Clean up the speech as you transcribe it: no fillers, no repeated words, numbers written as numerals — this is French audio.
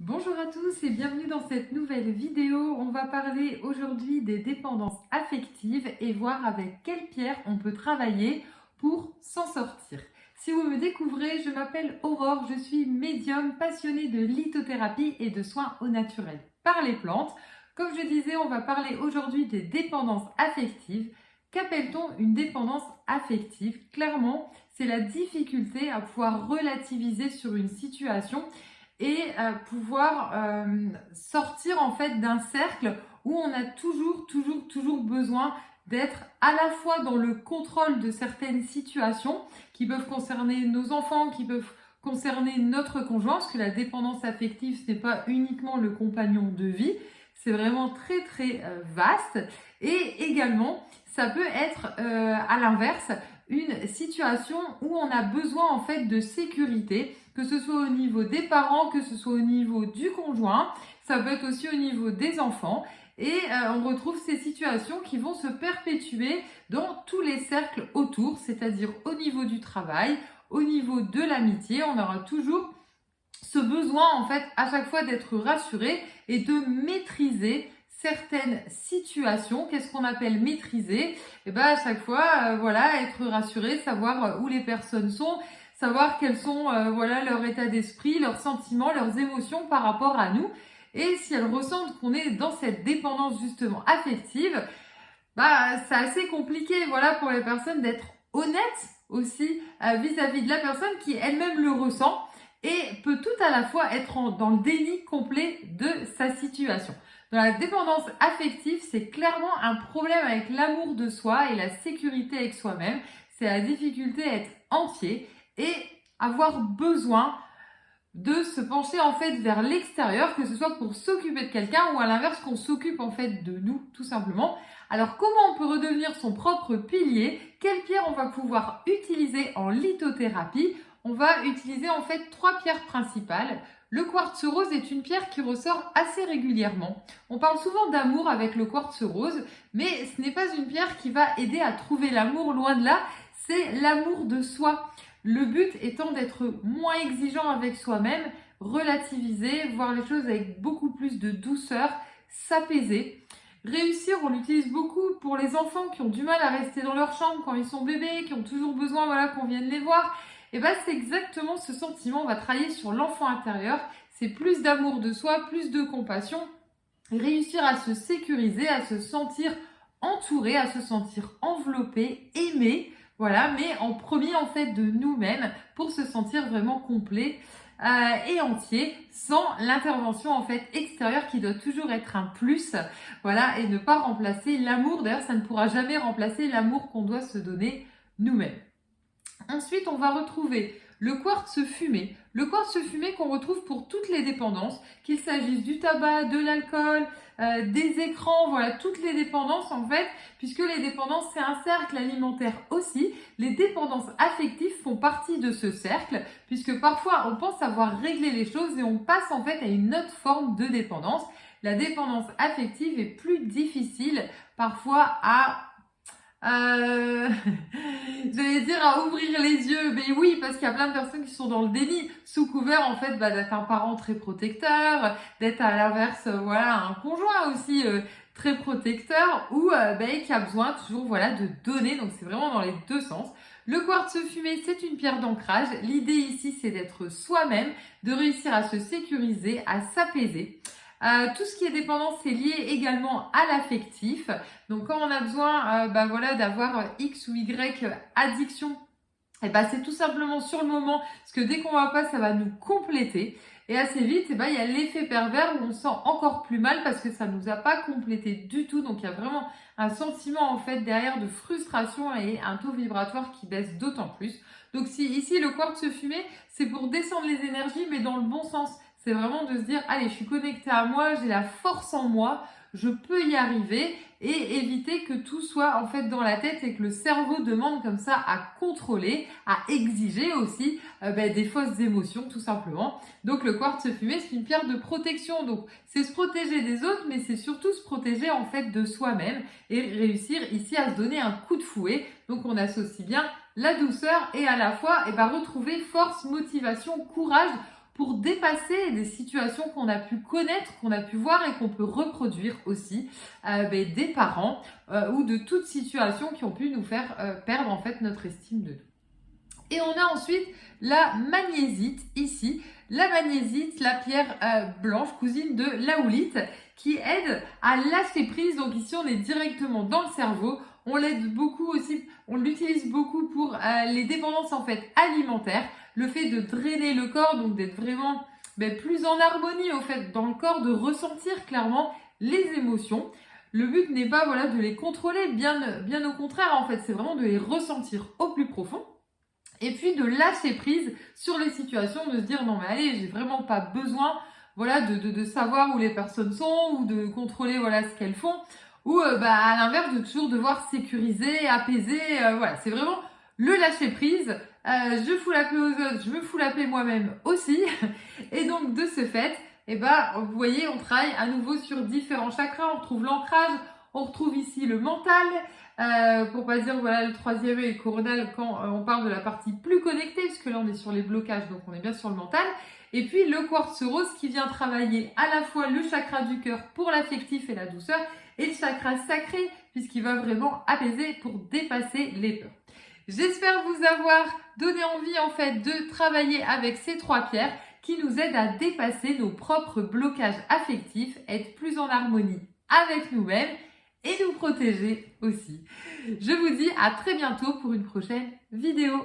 Bonjour à tous et bienvenue dans cette nouvelle vidéo. On va parler aujourd'hui des dépendances affectives et voir avec quelle pierre on peut travailler pour s'en sortir. Si vous me découvrez, je m'appelle Aurore, je suis médium passionnée de lithothérapie et de soins au naturel par les plantes. Comme je disais, on va parler aujourd'hui des dépendances affectives. Qu'appelle-t-on une dépendance affective? Clairement, c'est la difficulté à pouvoir relativiser sur une situation et pouvoir sortir en fait d'un cercle où on a toujours besoin d'être à la fois dans le contrôle de certaines situations qui peuvent concerner nos enfants, qui peuvent concerner notre conjoint, parce que la dépendance affective, ce n'est pas uniquement le compagnon de vie, c'est vraiment très vaste. Et également, ça peut être à l'inverse, une situation où on a besoin en fait de sécurité, que ce soit au niveau des parents, que ce soit au niveau du conjoint, ça peut être aussi au niveau des enfants. Et on retrouve ces situations qui vont se perpétuer dans tous les cercles autour, c'est-à-dire au niveau du travail, au niveau de l'amitié. On aura toujours ce besoin en fait à chaque fois d'être rassuré et de maîtriser certaines situations. Qu'est-ce qu'on appelle maîtriser? Et bien à chaque fois, voilà, être rassuré, savoir où les personnes sont, savoir quels sont voilà, leur état d'esprit, leurs sentiments, leurs émotions par rapport à nous. Et si elles ressentent qu'on est dans cette dépendance justement affective, bah c'est assez compliqué voilà, pour les personnes d'être honnêtes aussi vis-à-vis de la personne qui elle-même le ressent et peut tout à la fois être dans le déni complet de sa situation. Dans la dépendance affective, c'est clairement un problème avec l'amour de soi et la sécurité avec soi-même. C'est la difficulté à être entier et avoir besoin de se pencher en fait vers l'extérieur, que ce soit pour s'occuper de quelqu'un ou à l'inverse qu'on s'occupe en fait de nous tout simplement. Alors comment on peut redevenir son propre pilier? Quelle pierre on va pouvoir utiliser en lithothérapie? On va utiliser en fait 3 pierres principales. Le quartz rose est une pierre qui ressort assez régulièrement. On parle souvent d'amour avec le quartz rose, mais ce n'est pas une pierre qui va aider à trouver l'amour, loin de là, c'est l'amour de soi. Le but étant d'être moins exigeant avec soi-même, relativiser, voir les choses avec beaucoup plus de douceur, s'apaiser. Réussir, on l'utilise beaucoup pour les enfants qui ont du mal à rester dans leur chambre quand ils sont bébés, qui ont toujours besoin voilà, qu'on vienne les voir. Et bien c'est exactement ce sentiment, on va travailler sur l'enfant intérieur, c'est plus d'amour de soi, plus de compassion, réussir à se sécuriser, à se sentir entouré, à se sentir enveloppé, aimé, voilà, mais en premier en fait de nous-mêmes pour se sentir vraiment complet et entier sans l'intervention en fait extérieure qui doit toujours être un plus, voilà, et ne pas remplacer l'amour. D'ailleurs, ça ne pourra jamais remplacer l'amour qu'on doit se donner nous-mêmes. Ensuite, on va retrouver le quartz fumé. Le quartz fumé qu'on retrouve pour toutes les dépendances, qu'il s'agisse du tabac, de l'alcool, des écrans, voilà, toutes les dépendances en fait, puisque les dépendances c'est un cercle alimentaire aussi. Les dépendances affectives font partie de ce cercle, puisque parfois on pense avoir réglé les choses et on passe en fait à une autre forme de dépendance. La dépendance affective est plus difficile parfois à j'allais dire à ouvrir les yeux, mais oui, parce qu'il y a plein de personnes qui sont dans le déni, sous couvert en fait d'être un parent très protecteur, d'être à l'inverse, voilà, un conjoint aussi très protecteur, ou qui a besoin toujours voilà de donner. Donc c'est vraiment dans les deux sens. Le quartz fumé, c'est une pierre d'ancrage. L'idée ici, c'est d'être soi-même, de réussir à se sécuriser, à s'apaiser. Tout ce qui est dépendance est lié également à l'affectif. Donc quand on a besoin voilà, d'avoir X ou Y addiction, et c'est tout simplement sur le moment, parce que dès qu'on va pas, ça va nous compléter. Et assez vite, il y a l'effet pervers où on se sent encore plus mal parce que ça nous a pas complété du tout. Donc il y a vraiment un sentiment en fait derrière de frustration et un taux vibratoire qui baisse d'autant plus. Donc si ici le quartz fumé, c'est pour descendre les énergies, mais dans le bon sens. C'est vraiment de se dire, allez, je suis connectée à moi, j'ai la force en moi, je peux y arriver et éviter que tout soit en fait dans la tête et que le cerveau demande comme ça à contrôler, à exiger aussi des fausses émotions tout simplement. Donc le quartz fumé, c'est une pierre de protection. Donc c'est se protéger des autres, mais c'est surtout se protéger en fait de soi-même et réussir ici à se donner un coup de fouet. Donc on associe bien la douceur et à la fois retrouver force, motivation, courage pour dépasser des situations qu'on a pu connaître, qu'on a pu voir et qu'on peut reproduire aussi des parents ou de toutes situations qui ont pu nous faire perdre en fait notre estime de nous. Et on a ensuite la magnésite ici. La magnésite, la pierre blanche, cousine de l'aoulite, qui aide à lâcher prise. Donc ici, on est directement dans le cerveau. On l'aide beaucoup aussi, on l'utilise beaucoup pour les dépendances en fait alimentaires. Le fait de drainer le corps, donc d'être vraiment plus en harmonie au fait dans le corps, de ressentir clairement les émotions. Le but n'est pas de les contrôler, bien au contraire en fait, c'est vraiment de les ressentir au plus profond. Et puis de lâcher prise sur les situations, de se dire non mais allez, j'ai vraiment pas besoin de savoir où les personnes sont ou de contrôler ce qu'elles font. Ou à l'inverse de toujours devoir sécuriser, apaiser, c'est vraiment le lâcher prise. Je fous la paix aux autres, je me fous la paix moi-même aussi. Et donc de ce fait, vous voyez, on travaille à nouveau sur différents chakras, on retrouve l'ancrage, on retrouve ici le mental, pour pas dire le troisième œil coronal quand on parle de la partie plus connectée, puisque là on est sur les blocages, donc on est bien sur le mental. Et puis le quartz rose qui vient travailler à la fois le chakra du cœur pour l'affectif et la douceur, et le chakra sacré, puisqu'il va vraiment apaiser pour dépasser les peurs. J'espère vous avoir donné envie en fait de travailler avec ces trois pierres qui nous aident à dépasser nos propres blocages affectifs, être plus en harmonie avec nous-mêmes et nous protéger aussi. Je vous dis à très bientôt pour une prochaine vidéo.